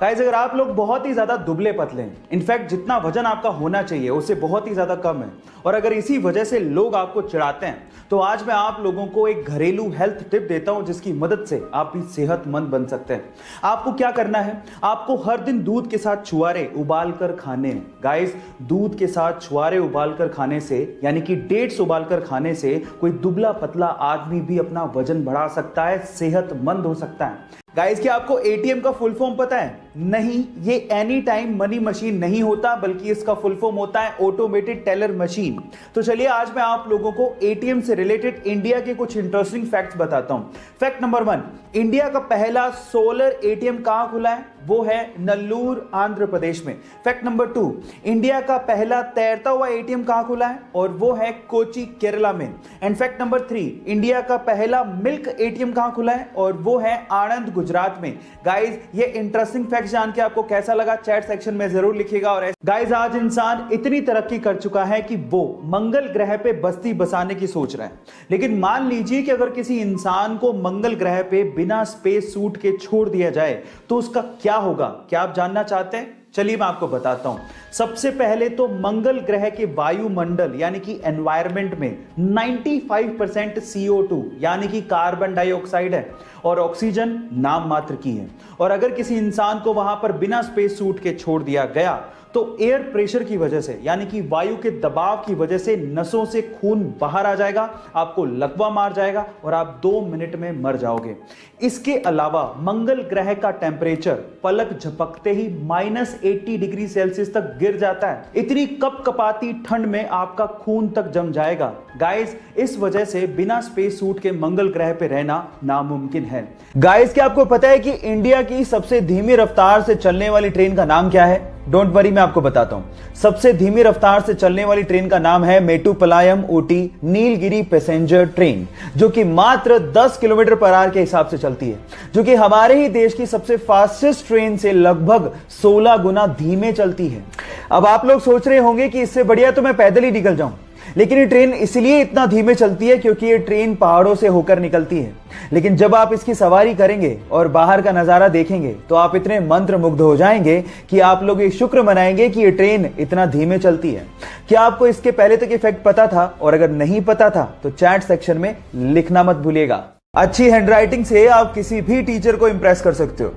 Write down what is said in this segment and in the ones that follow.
Guys, अगर आप लोग बहुत ही ज्यादा दुबले पतले हैं, इनफैक्ट जितना वजन आपका होना चाहिए उससे बहुत ही ज्यादा कम है, और अगर इसी वजह से लोग आपको चिढ़ाते हैं, तो आज मैं आप लोगों को एक घरेलू हेल्थ टिप देता हूं जिसकी मदद से आप भी सेहतमंद बन सकते हैं। आपको क्या करना है, आपको हर दिन दूध के साथ छुआरे उबाल कर खाने हैं। गाइस, दूध के साथ छुआरे उबाल कर खाने से, यानी कि डेट्स उबाल कर खाने से कोई दुबला पतला आदमी भी अपना वजन बढ़ा सकता है, सेहतमंद हो सकता है। गाइस, क्या आपको एटीएम का फुल फॉर्म पता है? नहीं, ये एनी टाइम मनी मशीन नहीं होता, बल्कि इसका फुल फॉर्म होता है ऑटोमेटेड टेलर मशीन। तो चलिए आज मैं आप लोगों को एटीएम से रिलेटेड इंडिया के कुछ इंटरेस्टिंग फैक्ट्स बताता हूं। फैक्ट नंबर 1, इंडिया का पहला सोलर एटीएम कहां खुला है? वो है नल्लूर, आंध्र प्रदेश में। फैक्ट नंबर 2, इंडिया का पहला तैरता हुआ एटीएम कहां खुला है? और वो है कोची, केरला में। एंड फैक्ट नंबर 3, इंडिया का पहला मिल्क एटीएम कहां खुला है? और वो है आणंद, गुजरात में। गाइस, ये इंटरेस्टिंग फैक्ट जान के आपको कैसा लगा चैट सेक्शन में जरूर लिखिएगा। और गाइस, आज इंसान इतनी तरक्की कर चुका है कि वो मंगल ग्रह पे बस्ती बसाने की सोच रहा है। लेकिन मान लीजिए कि अगर किसी इंसान को मंगल ग्रह पे बिना स्पेस सूट के छोड़ दिया जाए तो उसका क्या होगा? क्या आप जानना चाहते हैं? चलिए मैं आपको बताता हूं। सबसे पहले तो मंगल ग्रह के वायुमंडल यानी कि एनवायरनमेंट में 95% CO2 यानी कि कार्बन डाइऑक्साइड है, और ऑक्सीजन नाम मात्र की है। और अगर किसी इंसान को वहां पर बिना स्पेस सूट के छोड़ दिया गया तो एयर प्रेशर की वजह से, यानी कि वायु के दबाव की वजह से नसों से खून बाहर आ जाएगा, आपको लकवा मार जाएगा और आप 2 मिनट में मर जाओगे। इसके अलावा मंगल ग्रह का टेम्परेचर पलक झपकते ही -80 डिग्री सेल्सियस तक गिर जाता है। इतनी कपकपाती ठंड में आपका खून तक जम जाएगा। गाइस, इस वजह से बिना स्पेस सूट के मंगल ग्रह पे रहना नामुमकिन है। गाइस, क्या आपको पता है कि इंडिया की सबसे धीमी रफ्तार से चलने वाली ट्रेन का नाम क्या है? डोंट वरी, मैं आपको बताता हूं। सबसे धीमी रफ्तार से चलने वाली ट्रेन का नाम है मेट्टुपालयम ऊटी नीलगिरी पैसेंजर ट्रेन, जो कि मात्र 10 किलोमीटर पर आवर के हिसाब से चलती है, जो कि हमारे ही देश की सबसे फास्टेस्ट ट्रेन से लगभग 16 गुना धीमे चलती है। अब आप लोग सोच रहे होंगे कि इससे बढ़िया तो मैं पैदल ही निकल जाऊं, लेकिन ये ट्रेन इसलिए इतना धीमे चलती है क्योंकि ये ट्रेन पहाड़ों से होकर निकलती है। लेकिन जब आप इसकी सवारी करेंगे और बाहर का नजारा देखेंगे तो आप इतने मंत्रमुग्ध हो जाएंगे कि आप लोग ये शुक्र मनाएंगे कि ये ट्रेन इतना धीमे चलती है। क्या आपको इसके पहले तक इफेक्ट पता था? और अगर नहीं पता था तो चैट सेक्शन में लिखना मत भूलिएगा। अच्छी हैंडराइटिंग से आप किसी भी टीचर को इंप्रेस कर सकते हो,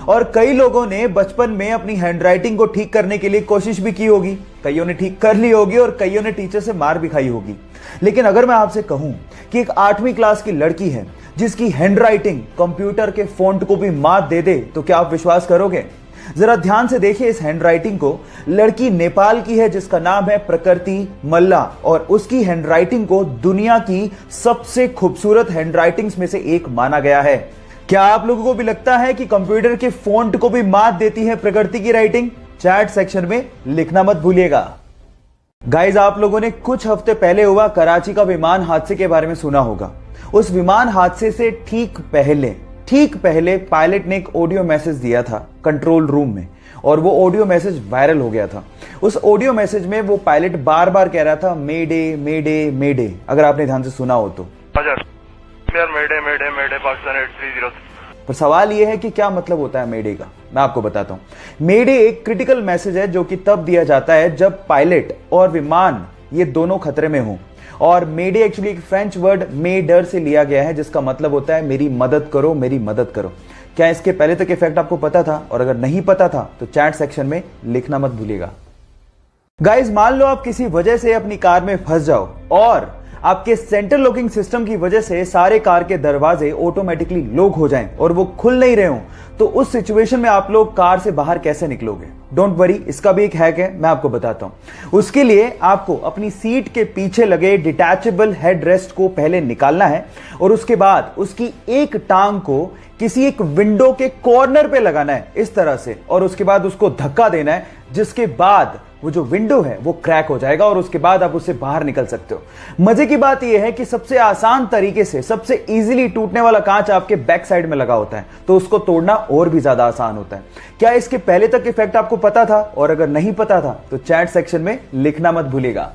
और कई लोगों ने बचपन में अपनी हैंडराइटिंग को ठीक करने के लिए कोशिश भी की होगी। कईयों ने ठीक कर ली होगी और कईयों ने टीचर से मार भी खाई होगी। लेकिन अगर मैं आपसे कहूं कि एक 8वीं क्लास की लड़की है जिसकी हैंडराइटिंग कंप्यूटर के फॉन्ट को भी मात दे दे, तो क्या आप विश्वास करोगे? जरा ध्यान से देखिए इस हैंडराइटिंग को। लड़की नेपाल की है जिसका नाम है प्रकृति मल्ला, और उसकी हैंडराइटिंग को दुनिया की सबसे खूबसूरत हैंडराइटिंग्स में से एक माना गया है। क्या आप लोगों को भी लगता है कि कंप्यूटर के फॉन्ट को भी मात देती है प्रकृति की राइटिंग? चैट सेक्शन में लिखना मत भूलिएगा। गाइस, आप लोगों ने कुछ हफ्ते पहले हुआ कराची का विमान हादसे के बारे में सुना होगा। उस विमान हादसे से ठीक पहले पायलट ने एक ऑडियो मैसेज दिया था कंट्रोल रूम में, और वो ऑडियो मैसेज वायरल हो गया था। उस ऑडियो मैसेज में वो पायलट बार बार कह रहा था मेडे मेडे मेडे, अगर आपने ध्यान से सुना हो तो। मेडे मेडे मेडे पाकिस्तान 830। पर सवाल यह है कि क्या मतलब होता है मेडे का? मैं आपको बताता हूं। मेडे एक क्रिटिकल मैसेज है जो कि तब दिया जाता है जब पायलट और विमान ये दोनों खतरे में हों। और मेडे एक्चुअली एक फ्रेंच वर्ड मेडर से लिया गया है जिसका मतलब होता है मेरी मदद करो, मेरी मदद करो। क्या इसके पहले तक इफेक्ट आपको पता था? और अगर नहीं पता था तो चैट सेक्शन में लिखना मत भूलिएगा। गाइस, मान लो आप किसी वजह से अपनी कार में फंस जाओ और आपके सेंट्रल लॉकिंग सिस्टम की वजह से सारे कार के दरवाजे ऑटोमेटिकली लॉक हो जाएं और वो खुल नहीं रहे हो, तो उस सिचुएशन में आप लोग कार से बाहर कैसे निकलोगे? डोंट वरी, इसका भी एक हैक है, मैं आपको बताता हूं। उसके लिए आपको अपनी सीट के पीछे लगे डिटैचेबल हेड रेस्ट को पहले निकालना है, और उसके बाद उसकी एक टांग को किसी एक विंडो के कॉर्नर पे लगाना है इस तरह से, और उसके बाद उसको धक्का देना है, जिसके बाद वो जो विंडो है वो क्रैक हो जाएगा और उसके बाद आप उससे बाहर निकल सकते हो। मजे की बात यह है कि सबसे आसान तरीके से, सबसे इजीली टूटने वाला कांच आपके बैक साइड में लगा होता है, तो उसको तोड़ना और भी ज्यादा आसान होता है। क्या इसके पहले तक इफेक्ट आपको पता था? और अगर नहीं पता था तो चैट सेक्शन में लिखना मत भूलिएगा।